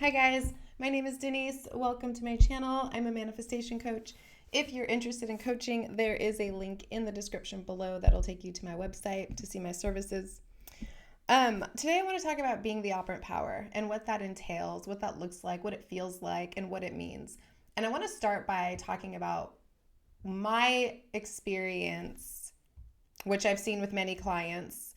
Hi guys, my name is Denise. Welcome to my channel. I'm a manifestation coach. If you're interested in coaching, there is a link in the description below that'll take you to my website to see my services. Today I want to talk about being the operant power and what that entails, what that looks like, what it feels like, and what it means. And I want to start by talking about my experience, which I've seen with many clients,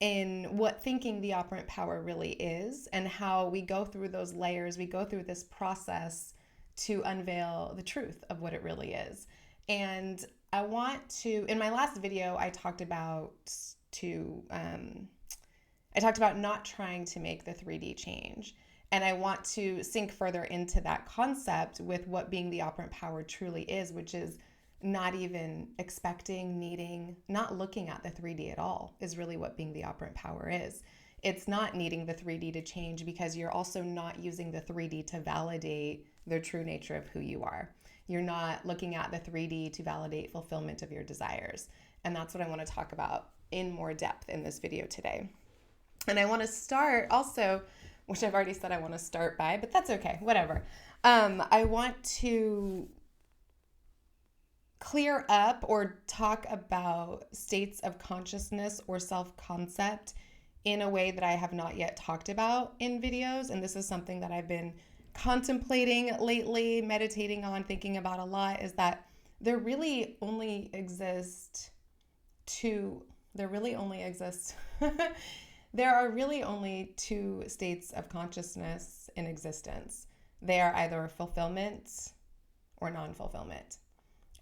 in what thinking the operant power really is and how we go through those layers, we go through this process to unveil the truth of what it really is. And I want to, in my last video, I talked about not trying to make the 3D change. And I want to sink further into that concept with what being the operant power truly is, which is not even expecting, needing, not looking at the 3D at all is really what being the operant power is. It's not needing the 3D to change because you're also not using the 3D to validate the true nature of who you are. You're not looking at the 3D to validate fulfillment of your desires. And that's what I want to talk about in more depth in this video today. And I want to start also, which I've already said I want to start by, but that's okay, whatever. I want to clear up or talk about states of consciousness or self-concept in a way that I have not yet talked about in videos. And this is something that I've been contemplating lately, meditating on, thinking about a lot, is that there really only exist there are really only two states of consciousness in existence. They are either fulfillment or non-fulfillment.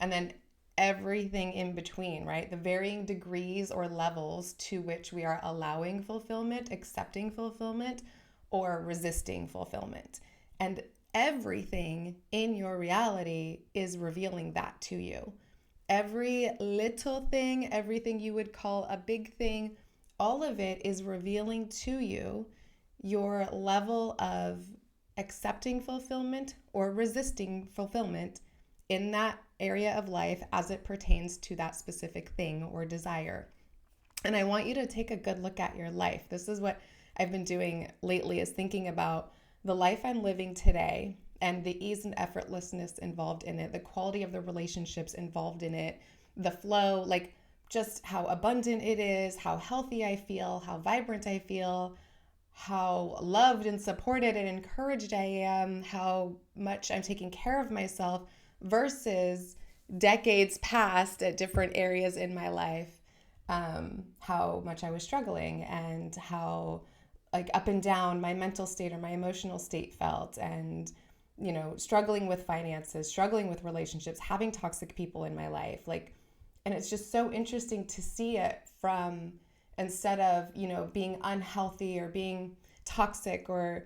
And then everything in between, right? The varying degrees or levels to which we are allowing fulfillment, accepting fulfillment, or resisting fulfillment. And everything in your reality is revealing that to you. Every little thing, everything you would call a big thing, all of it is revealing to you your level of accepting fulfillment or resisting fulfillment in that area of life as it pertains to that specific thing or desire. And I want you to take a good look at your life. This is what I've been doing lately, is thinking about the life I'm living today and the ease and effortlessness involved in it, the quality of the relationships involved in it, the flow, like just how abundant it is, how healthy I feel, how vibrant I feel, how loved and supported and encouraged I am, how much I'm taking care of myself, versus decades past at different areas in my life, how much I was struggling and how like up and down my mental state or my emotional state felt, and struggling with finances, struggling with relationships, having toxic people in my life, and it's just so interesting to see it from, instead of being unhealthy or being toxic or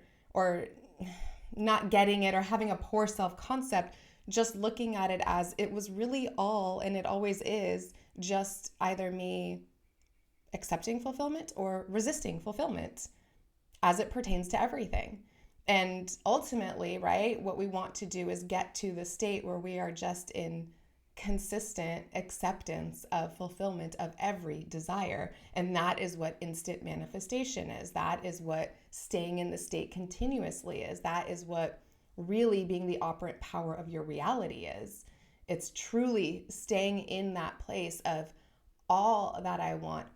not getting it or having a poor self-concept, just looking at it as it was really all, and it always is, just either me accepting fulfillment or resisting fulfillment as it pertains to everything. And ultimately, right, what we want to do is get to the state where we are just in consistent acceptance of fulfillment of every desire. And that is what instant manifestation is. That is what staying in the state continuously is. That is what really being the operant power of your reality is. It's truly staying in that place of all that I want,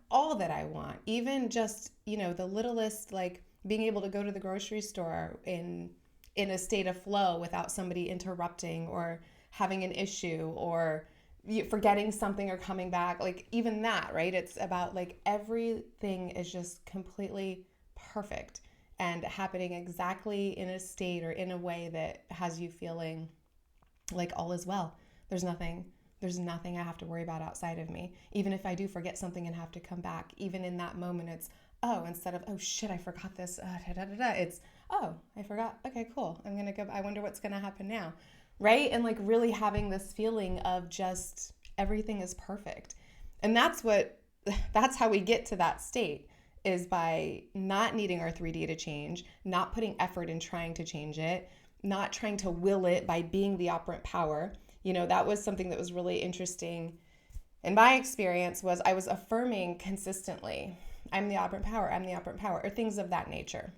even just, the littlest, like being able to go to the grocery store in a state of flow without somebody interrupting or having an issue or forgetting something or coming back, like even that, right? It's about like everything is just completely perfect and happening exactly in a state or in a way that has you feeling like all is well. There's nothing I have to worry about outside of me. Even if I do forget something and have to come back, even in that moment, it's, instead of, oh shit, I forgot this, it's, oh, I forgot. Okay, cool. I'm going to go, I wonder what's going to happen now. Right? And like really having this feeling of just everything is perfect. And that's how we get to that state, is by not needing our 3D to change, not putting effort in trying to change it, not trying to will it by being the operant power. That was something that was really interesting in my experience, was I was affirming consistently, I'm the operant power, or things of that nature.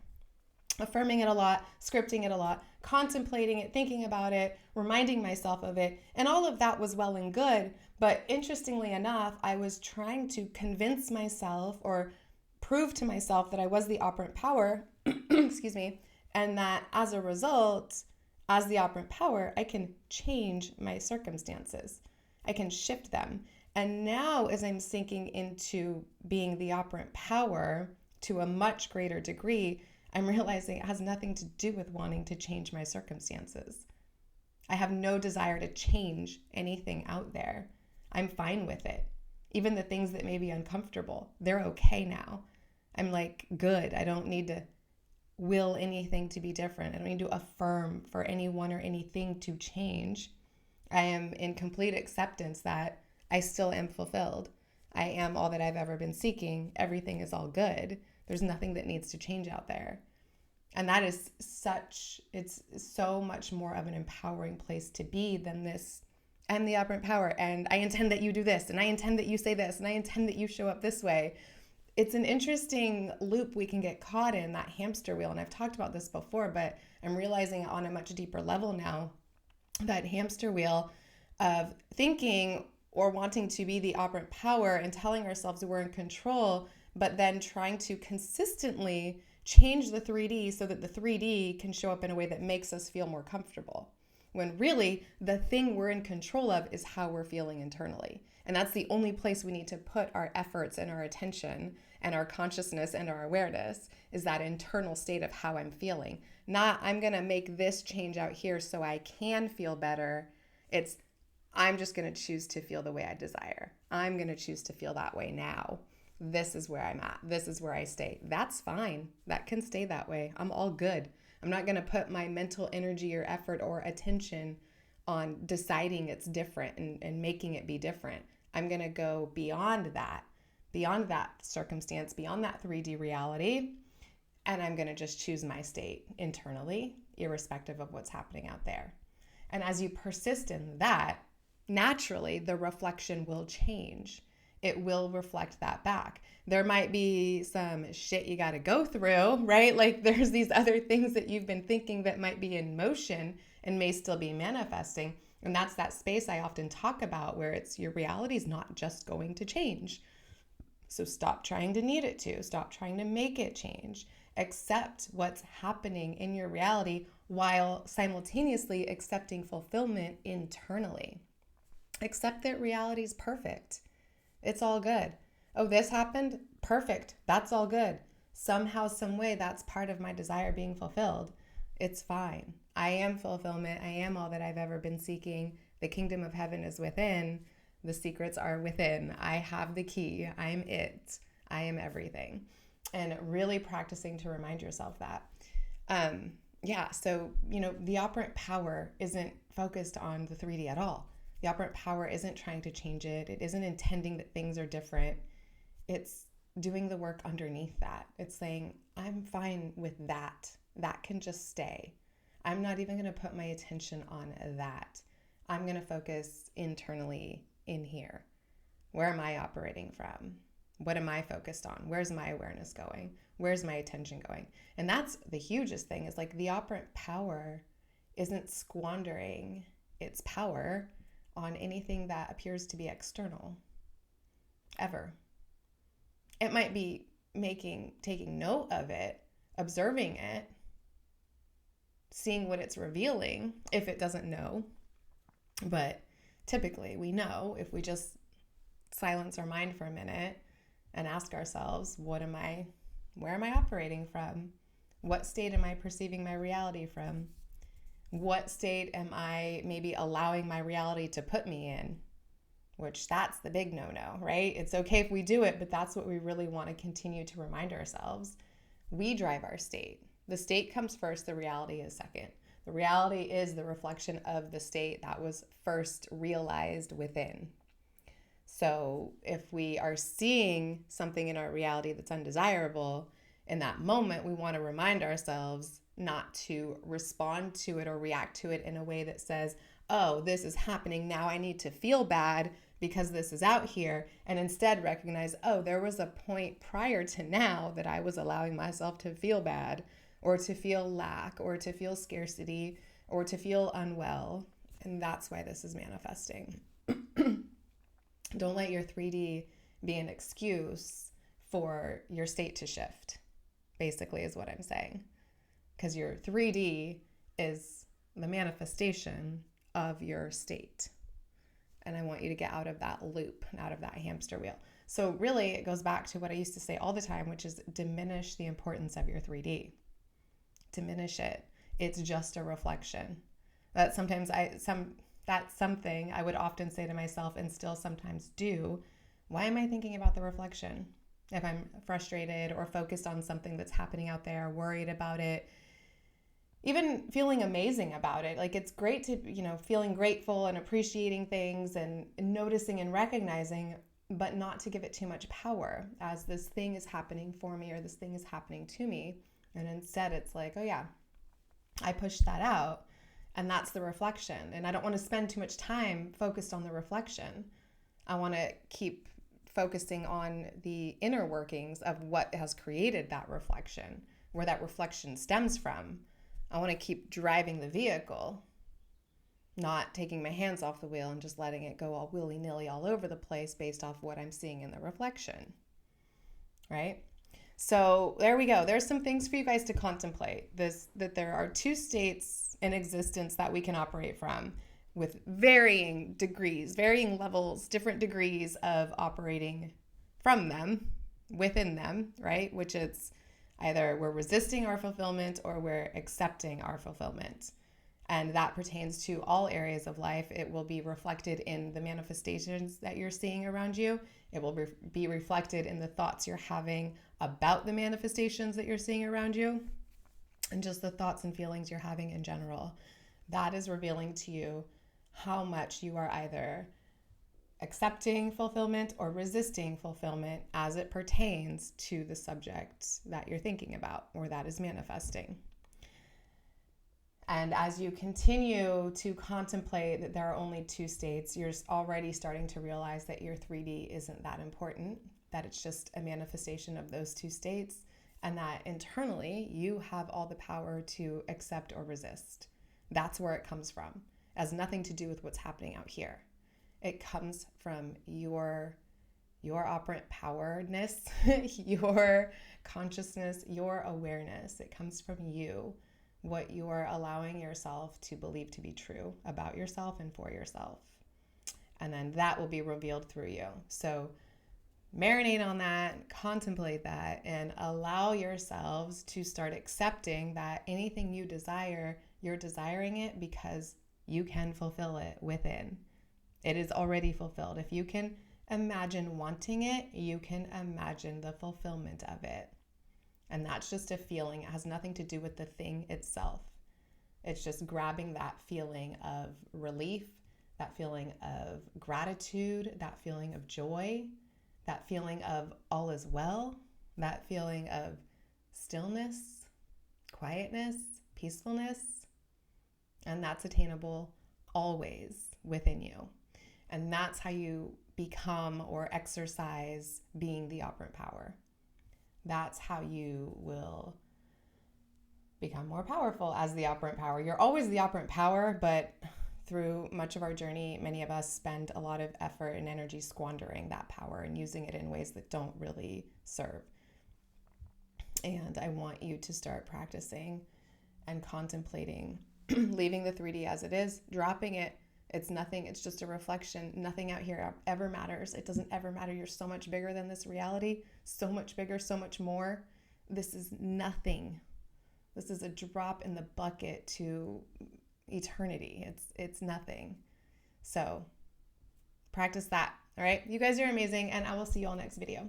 affirming it a lot, scripting it a lot, contemplating it, thinking about it, reminding myself of it. And all of that was well and good. But interestingly enough, I was trying to convince myself or prove to myself that I was the operant power, excuse me, and that as a result, as the operant power, I can change my circumstances. I can shift them. And now, as I'm sinking into being the operant power to a much greater degree, I'm realizing it has nothing to do with wanting to change my circumstances. I have no desire to change anything out there. I'm fine with it. Even the things that may be uncomfortable, they're okay now. I'm like, good. I don't need to will anything to be different. I don't need to affirm for anyone or anything to change. I am in complete acceptance that I still am fulfilled. I am all that I've ever been seeking. Everything is all good. There's nothing that needs to change out there. And that is it's so much more of an empowering place to be than this, I'm the operant power, and I intend that you do this, and I intend that you say this, and I intend that you show up this way. It's an interesting loop we can get caught in, that hamster wheel. And I've talked about this before, but I'm realizing on a much deeper level now, that hamster wheel of thinking or wanting to be the operant power and telling ourselves we're in control, but then trying to consistently change the 3D so that the 3D can show up in a way that makes us feel more comfortable. When really the thing we're in control of is how we're feeling internally. And that's the only place we need to put our efforts and our attention and our consciousness and our awareness, is that internal state of how I'm feeling. Not, I'm going to make this change out here so I can feel better. It's, I'm just going to choose to feel the way I desire. I'm going to choose to feel that way now. This is where I'm at. This is where I stay. That's fine. That can stay that way. I'm all good. I'm not going to put my mental energy or effort or attention on deciding it's different and making it be different. I'm going to go beyond that circumstance, beyond that 3D reality, and I'm going to just choose my state internally, irrespective of what's happening out there. And as you persist in that, naturally, the reflection will change. It will reflect that back. There might be some shit you got to go through, right? Like there's these other things that you've been thinking that might be in motion and may still be manifesting. And that's that space I often talk about, where it's your reality is not just going to change. So stop trying to need it to. Stop trying to make it change. Accept what's happening in your reality while simultaneously accepting fulfillment internally. Accept that reality is perfect. It's all good. Oh, this happened? Perfect. That's all good. Somehow, some way, that's part of my desire being fulfilled. It's fine. I am fulfillment. I am all that I've ever been seeking. The kingdom of heaven is within. The secrets are within. I have the key. I'm it. I am everything. And really practicing to remind yourself that. So, the operant power isn't focused on the 3D at all. The operant power isn't trying to change it. It isn't intending that things are different. It's doing the work underneath that. It's saying, I'm fine with that. That can just stay. I'm not even going to put my attention on that. I'm going to focus internally in here. Where am I operating from? What am I focused on? Where's my awareness going? Where's my attention going? And that's the hugest thing, is like the operant power isn't squandering its power on anything that appears to be external, ever. It might be taking note of it, observing it, seeing what it's revealing if it doesn't know. But typically we know if we just silence our mind for a minute and ask ourselves, where am I operating from? What state am I perceiving my reality from? What state am I maybe allowing my reality to put me in? Which that's the big no-no, right? It's okay if we do it, but that's what we really want to continue to remind ourselves. We drive our state. The state comes first, the reality is second. The reality is the reflection of the state that was first realized within. So if we are seeing something in our reality that's undesirable, in that moment, we want to remind ourselves not to respond to it or react to it in a way that says, oh, this is happening now, I need to feel bad because this is out here, and instead recognize, oh, there was a point prior to now that I was allowing myself to feel bad. or to feel lack, or to feel scarcity, or to feel unwell. And that's why this is manifesting. Don't let your 3D be an excuse for your state to shift, basically, is what I'm saying. Because your 3D is the manifestation of your state. And I want you to get out of that loop, out of that hamster wheel. So really, it goes back to what I used to say all the time, which is diminish the importance of your 3D. Diminish it. It's just a reflection. That's something I would often say to myself and still sometimes do. Why am I thinking about the reflection? If I'm frustrated or focused on something that's happening out there, worried about it, even feeling amazing about it. Like, it's great to, feeling grateful and appreciating things and noticing and recognizing, but not to give it too much power as this thing is happening for me or this thing is happening to me. And instead it's like, oh yeah, I pushed that out. And that's the reflection. And I don't want to spend too much time focused on the reflection. I want to keep focusing on the inner workings of what has created that reflection, where that reflection stems from. I want to keep driving the vehicle, not taking my hands off the wheel and just letting it go all willy-nilly all over the place based off what I'm seeing in the reflection, right? So there we go. There's some things for you guys to contemplate. That there are two states in existence that we can operate from with varying degrees, varying levels, different degrees of operating from them, within them, right? Which is either we're resisting our fulfillment or we're accepting our fulfillment. And that pertains to all areas of life. It will be reflected in the manifestations that you're seeing around you. It will be reflected in the thoughts you're having about the manifestations that you're seeing around you, and just the thoughts and feelings you're having in general. That is revealing to you how much you are either accepting fulfillment or resisting fulfillment as it pertains to the subject that you're thinking about or that is manifesting. And as you continue to contemplate that there are only two states, you're already starting to realize that your 3D isn't that important, that it's just a manifestation of those two states, and that internally you have all the power to accept or resist. That's where it comes from. It has nothing to do with what's happening out here. It comes from your operant powerness, your consciousness, your awareness. It comes from you, what you're allowing yourself to believe to be true about yourself and for yourself. And then that will be revealed through you. So marinate on that, contemplate that, and allow yourselves to start accepting that anything you desire, you're desiring it because you can fulfill it within. It is already fulfilled. If you can imagine wanting it, you can imagine the fulfillment of it. And that's just a feeling. It has nothing to do with the thing itself. It's just grabbing that feeling of relief, that feeling of gratitude, that feeling of joy, that feeling of all is well, that feeling of stillness, quietness, peacefulness. And that's attainable always within you. And that's how you become or exercise being the operant power. That's how you will become more powerful as the operant power. You're always the operant power, but through much of our journey, many of us spend a lot of effort and energy squandering that power and using it in ways that don't really serve. And I want you to start practicing and contemplating, leaving the 3D as it is, dropping it. It's nothing. It's just a reflection. Nothing out here ever matters. It doesn't ever matter. You're so much bigger than this reality, so much bigger, so much more. This is nothing. This is a drop in the bucket to eternity. It's nothing. So practice that. All right. You guys are amazing, and I will see you all next video.